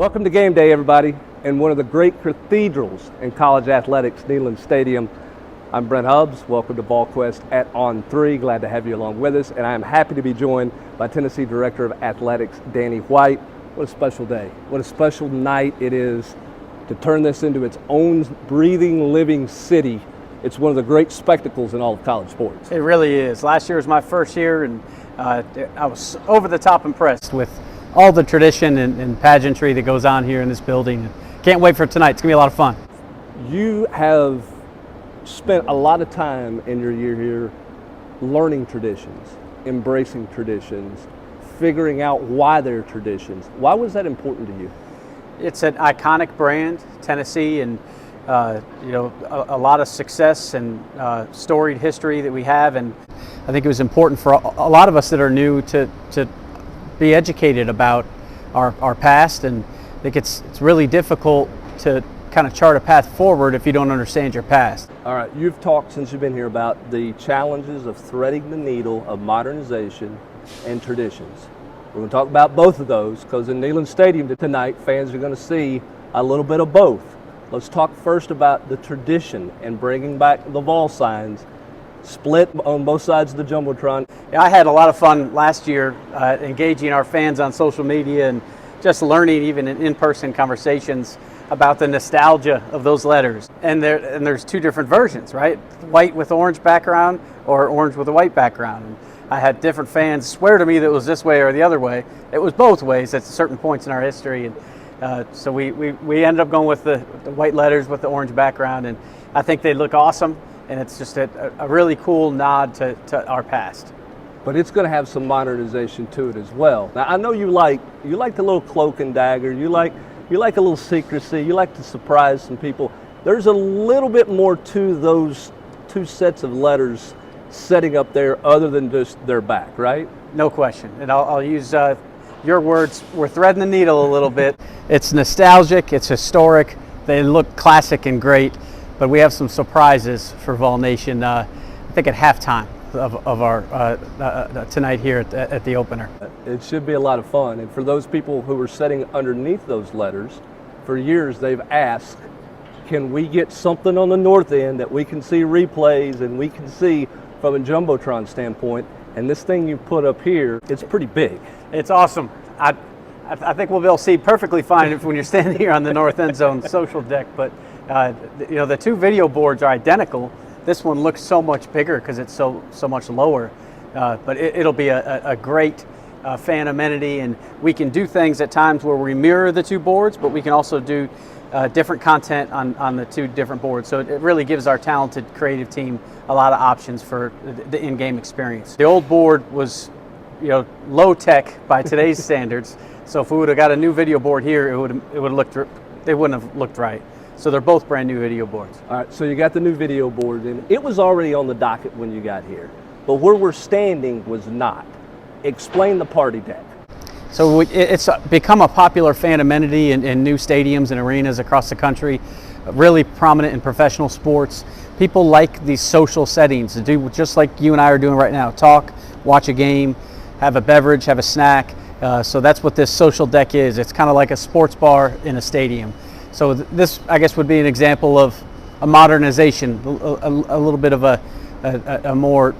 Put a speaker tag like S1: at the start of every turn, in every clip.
S1: Welcome to game day, everybody, in one of the great cathedrals in college athletics, Neyland Stadium. I'm Brent. Welcome to Volquest at On3. Glad to have you along with us, and I am happy to be joined by Tennessee Director of Athletics, Danny White. What a special day. What a special night it is to turn this into its own breathing, living city. It's one of the great spectacles in all of college sports.
S2: It really is. Last year was my first year, and I was over the top impressed with all the tradition and pageantry that goes on here in this building. Can't wait for tonight. It's going to be a lot of fun.
S1: You have spent a lot of time in your year here learning traditions, embracing traditions, figuring out why they're traditions. Why was that important to you?
S2: It's an iconic brand, Tennessee, and a lot of success and storied history that we have. And I think it was important for a lot of us that are new to be educated about our past, and I think it's really difficult to kind of chart a path forward if you don't understand your past.
S1: All right, you've talked since you've been here about the challenges of threading the needle of modernization and traditions. We're going to talk about both of those because in Neyland Stadium tonight, fans are going to see a little bit of both. Let's talk first about the tradition and bringing back the wall signs, split on both sides of the Jumbotron.
S2: Yeah, I had a lot of fun last year engaging our fans on social media and just learning even in in-person conversations about the nostalgia of those letters. And there's two different versions, right? White with orange background or orange with a white background. And I had different fans swear to me that it was this way or the other way. It was both ways at certain points in our history. And so we ended up going with the white letters with the orange background, and I think they look awesome. And it's just a really cool nod to our past.
S1: But it's going to have some modernization to it as well. Now I know you like the little cloak and dagger. You like a little secrecy. You like to surprise some people. There's a little bit more to those two sets of letters setting up there other than just their back, right?
S2: No question. And I'll use your words. We're threading the needle a little bit. It's nostalgic. It's historic. They look classic and great. But we have some surprises for Vol Nation, I think at halftime of our tonight here at the opener.
S1: It should be a lot of fun. And for those people who are sitting underneath those letters, for years they've asked, can we get something on the north end that we can see replays and we can see from a Jumbotron standpoint? And this thing you put up here, it's pretty big.
S2: It's awesome. I think we'll be able to see perfectly fine when you're standing here on the north end zone social deck, but the two video boards are identical. This one looks so much bigger because it's so much lower, but it'll be a great fan amenity, and we can do things at times where we mirror the two boards, but we can also do different content on the two different boards. So it really gives our talented creative team a lot of options for the in-game experience. The old board was low tech by today's standards, so if we would have got a new video board here, it wouldn't have looked right. So they're both brand new video boards.
S1: All right, so you got the new video board, and it was already on the docket when you got here, but where we're standing was not. Explain the party deck.
S2: So it's become a popular fan amenity in new stadiums and arenas across the country, really prominent in professional sports. People like these social settings to do just like you and I are doing right now, talk, watch a game, have a beverage, have a snack. So that's what this social deck is. It's kind of like a sports bar in a stadium. So this, I guess, would be an example of a modernization, a little bit of a more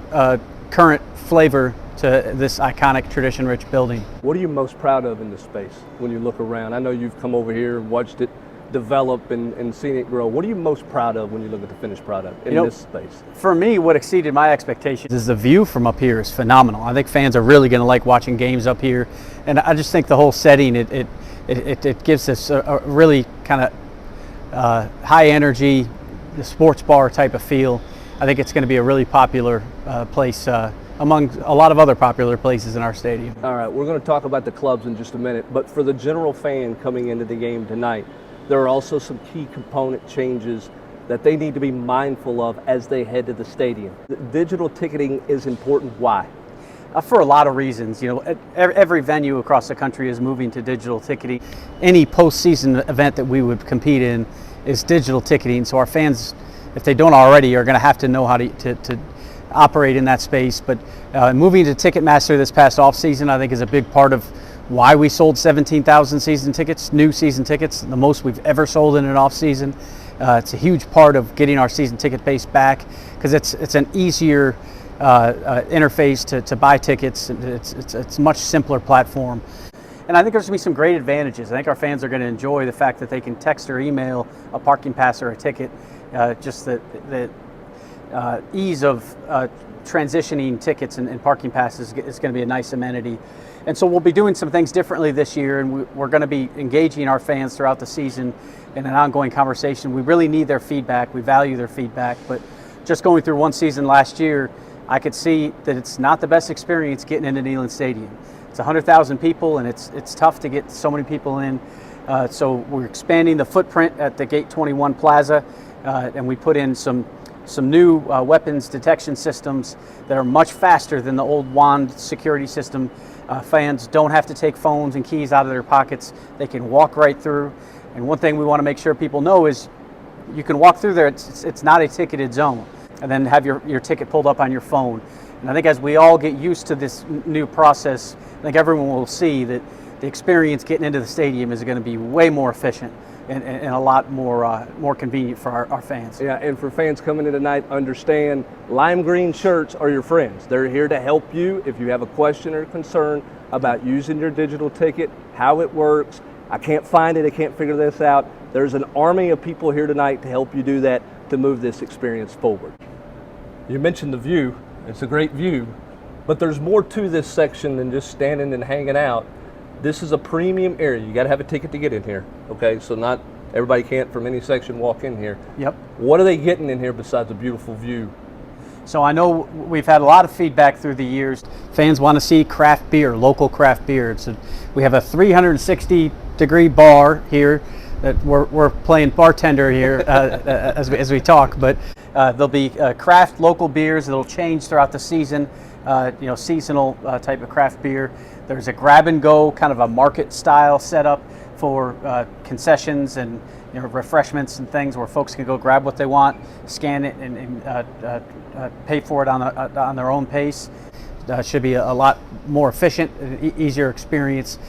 S2: current flavor to this iconic, tradition-rich building.
S1: What are you most proud of in this space when you look around? I know you've come over here and watched it develop and seen it grow. What are you most proud of when you look at the finished product in this space?
S2: For me, what exceeded my expectations is the view from up here is phenomenal. I think fans are really going to like watching games up here, and I just think the whole setting, it gives us a really kind of high energy, the sports bar type of feel. I think it's going to be a really popular place among a lot of other popular places in our stadium.
S1: All right, we're going to talk about the clubs in just a minute, but for the general fan coming into the game tonight, there are also some key component changes that they need to be mindful of as they head to the stadium. Digital ticketing is important. Why?
S2: For a lot of reasons. Every venue across the country is moving to digital ticketing. Any postseason event that we would compete in is digital ticketing, so our fans, if they don't already, are going to have to know how to operate in that space. But moving to Ticketmaster this past off season, I think, is a big part of why we sold 17,000 season tickets, new season tickets, the most we've ever sold in an off season. It's a huge part of getting our season ticket base back, because it's an easier interface to buy tickets. It's a much simpler platform. And I think there's going to be some great advantages. I think our fans are going to enjoy the fact that they can text or email a parking pass or a ticket. Just the ease of transitioning tickets and parking passes is going to be a nice amenity. And so we'll be doing some things differently this year, and we're going to be engaging our fans throughout the season in an ongoing conversation. We really need their feedback. We value their feedback. But just going through one season last year, I could see that it's not the best experience getting into Neyland Stadium. It's 100,000 people, and it's tough to get so many people in. So we're expanding the footprint at the Gate 21 Plaza, and we put in some new weapons detection systems that are much faster than the old wand security system. Fans don't have to take phones and keys out of their pockets. They can walk right through. And one thing we want to make sure people know is you can walk through there. It's not a ticketed zone. And then have your ticket pulled up on your phone. And I think as we all get used to this new process, I think everyone will see that the experience getting into the stadium is going to be way more efficient and a lot more convenient for our fans.
S1: Yeah, and for fans coming in tonight, understand lime green shirts are your friends. They're here to help you if you have a question or concern about using your digital ticket, how it works. I can't find it, I can't figure this out. There's an army of people here tonight to help you do that, to move this experience forward. You mentioned the view. It's a great view, but there's more to this section than just standing and hanging out. This is a premium area. You got to have a ticket to get in here, okay? So not everybody can't from any section walk in here.
S2: Yep.
S1: What are they getting in here besides a beautiful view?
S2: So I know we've had a lot of feedback through the years. Fans want to see craft beer, local craft beer. So we have a 360-degree bar here that we're playing bartender here as we talk, but there'll be craft local beers that'll change throughout the season, seasonal type of craft beer. There's a grab and go, kind of a market style setup for concessions and refreshments and things where folks can go grab what they want, scan it, and pay for it on their own pace. Should be a lot more efficient, easier experience.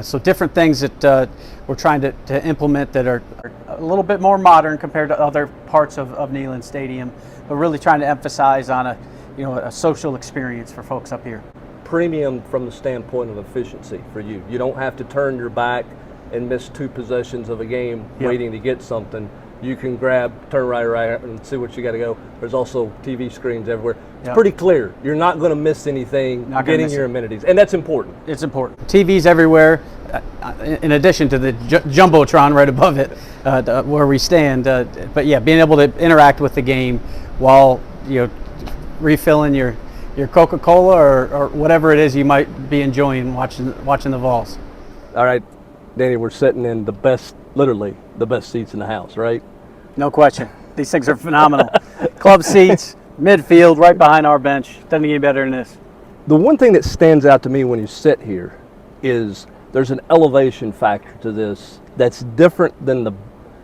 S2: So different things that we're trying to implement that are a little bit more modern compared to other parts of Neyland Stadium, but really trying to emphasize on a social experience for folks up here.
S1: Premium from the standpoint of efficiency for you. You don't have to turn your back and miss 2 possessions of a game waiting to get something. You can turn right, and see what you got to go. There's also TV screens everywhere. It's pretty clear. You're not going to miss anything getting your amenities, and that's important.
S2: It's important. TVs everywhere, in addition to the Jumbotron right above it, where we stand. But yeah, being able to interact with the game while refilling your Coca-Cola or whatever it is you might be enjoying watching the Vols.
S1: All right, Danny, we're sitting in literally the best seats in the house, right?
S2: No question. These things are phenomenal. Club seats, midfield, right behind our bench. Doesn't get any better than this.
S1: The one thing that stands out to me when you sit here is there's an elevation factor to this that's different than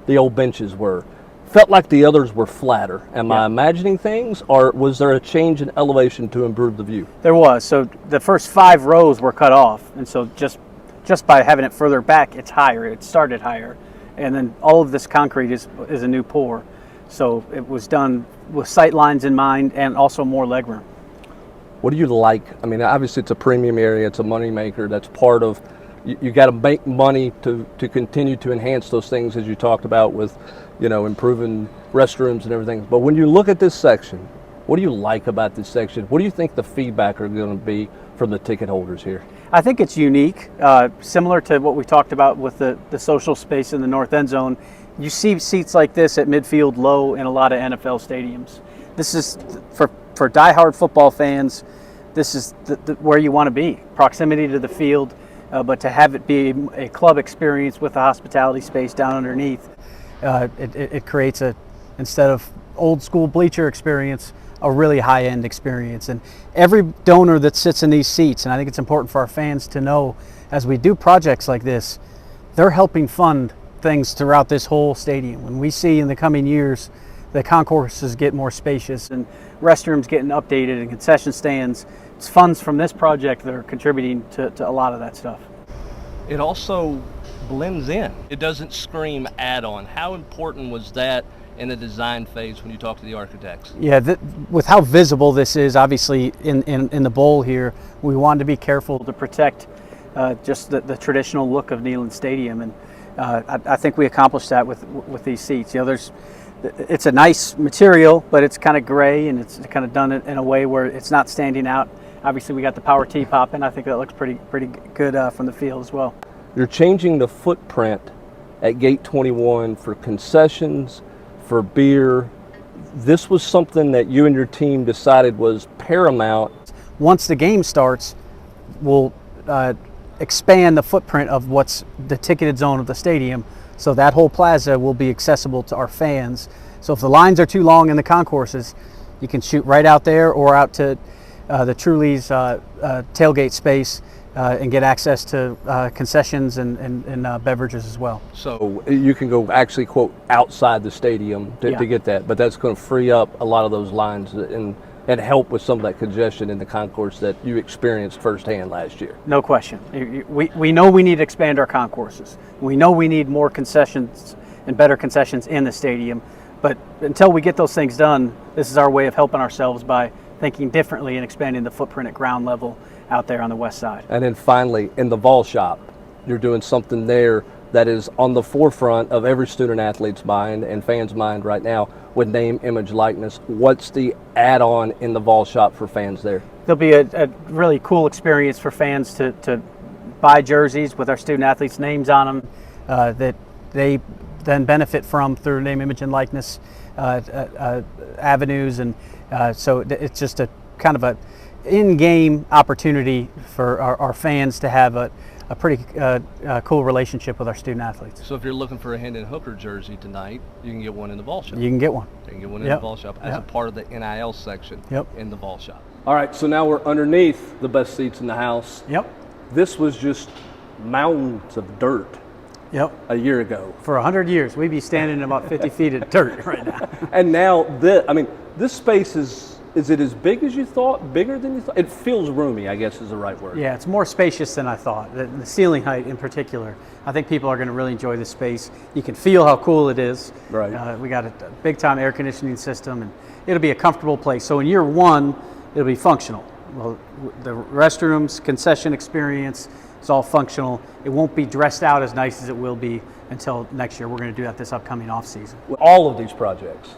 S1: the old benches were. Felt like the others were flatter. Am I imagining things, or was there a change in elevation to improve the view?
S2: There was. So the first 5 rows were cut off, and so just by having it further back, it's higher. It started higher, and then all of this concrete is a new pour. So it was done with sight lines in mind and also more legroom.
S1: What do you like? I mean, obviously it's a premium area. It's a money maker. That's part of. You got to make money to continue to enhance those things, as you talked about with, improving restrooms and everything. But when you look at this section, what do you like about this section? What do you think the feedback are going to be from the ticket holders here?
S2: I think it's unique, similar to what we talked about with the social space in the north end zone. You see seats like this at midfield low in a lot of NFL stadiums. This is, for diehard football fans, this is where you want to be. Proximity to the field, but to have it be a club experience with a hospitality space down underneath, it creates instead of old school bleacher experience, a really high-end experience. And every donor that sits in these seats, and I think it's important for our fans to know, as we do projects like this, they're helping fund things throughout this whole stadium. When we see in the coming years the concourses get more spacious and restrooms getting updated and concession stands, it's funds from this project that are contributing to a lot of that stuff.
S1: it also blends in. It doesn't scream add-on. How important was that in the design phase when you talk to the architects?
S2: Yeah, with how visible this is, obviously in the bowl here, we wanted to be careful to protect just the traditional look of Neyland Stadium, and I think we accomplished that with these seats. You know, it's a nice material, but it's kind of gray, and it's kind of done it in a way where it's not standing out. Obviously, we got the power T pop in. I think that looks pretty good from the field as well.
S1: You're changing the footprint at Gate 21 for concessions, for beer. This was something that you and your team decided was paramount.
S2: Once the game starts, we'll expand the footprint of what's the ticketed zone of the stadium, so that whole plaza will be accessible to our fans. So if the lines are too long in the concourses, you can shoot right out there or out to the Truly's tailgate space and get access to concessions and beverages as well.
S1: So you can go actually, quote, outside the stadium to get that, but that's going to free up a lot of those lines and help with some of that congestion in the concourse that you experienced firsthand last year.
S2: No question. We know we need to expand our concourses. We know we need more concessions and better concessions in the stadium, but until we get those things done, this is our way of helping ourselves by thinking differently and expanding the footprint at ground level out there on the west side.
S1: And then finally, in the Vol Shop, you're doing something there that is on the forefront of every student athlete's mind and fans' mind right now with name, image, likeness. What's the add-on in the Vol Shop for fans there?
S2: There'll be a really cool experience for fans to buy jerseys with our student athletes' names on them that they then benefit from through name, image, and likeness avenues, and so it's just a kind of a in-game opportunity for our fans to have a pretty cool relationship with our student athletes.
S1: So if you're looking for a Hendon Hooker jersey tonight, you can get one in the Vol Shop.
S2: You can get one.
S1: You can get one in the Vol Shop as a part of the NIL section in the Vol Shop. All right, so now we're underneath the best seats in the house.
S2: Yep.
S1: This was just mountains of dirt.
S2: Yep.
S1: A year ago.
S2: For 100 years, we'd be standing in about 50 feet of dirt right now.
S1: And now, this space is it as big as you thought, bigger than you thought? It feels roomy, I guess is the right word.
S2: Yeah, it's more spacious than I thought. The ceiling height in particular. I think people are going to really enjoy this space. You can feel how cool it is.
S1: Right.
S2: We got a big time air conditioning system, and it'll be a comfortable place. So in year one, it'll be functional. Well, the restrooms, concession experience, it's all functional. It won't be dressed out as nice as it will be until next year. We're going to do that this upcoming off season.
S1: All of these projects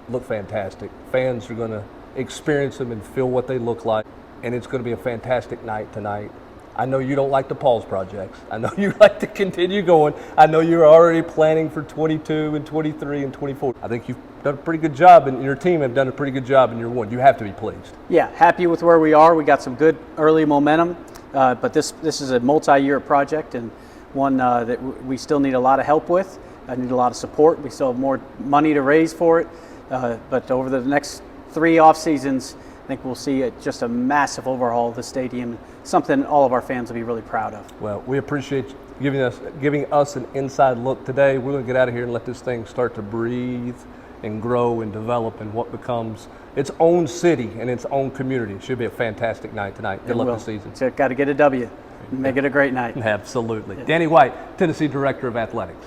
S1: look fantastic. Fans are going to experience them and feel what they look like, and it's going to be a fantastic night tonight. I know you don't like to pause projects. I know you like to continue going. I know you're already planning for 22 and 23 and 24. I think you've done a pretty good job, and your team have done a pretty good job in year one. You have to be pleased.
S2: Yeah, happy with where we are. We got some good early momentum, but this is a multi-year project, and one that we still need a lot of help with. I need a lot of support. We still have more money to raise for it, but over the next 3 off seasons, I think we'll see just a massive overhaul of the stadium, something all of our fans will be really proud of.
S1: Well, we appreciate you giving us an inside look today. We're going to get out of here and let this thing start to breathe and grow and develop in what becomes its own city and its own community. It should be a fantastic night tonight. Good luck this season.
S2: So got to get a W and make it a great night.
S1: Absolutely. Danny White, Tennessee Director of Athletics.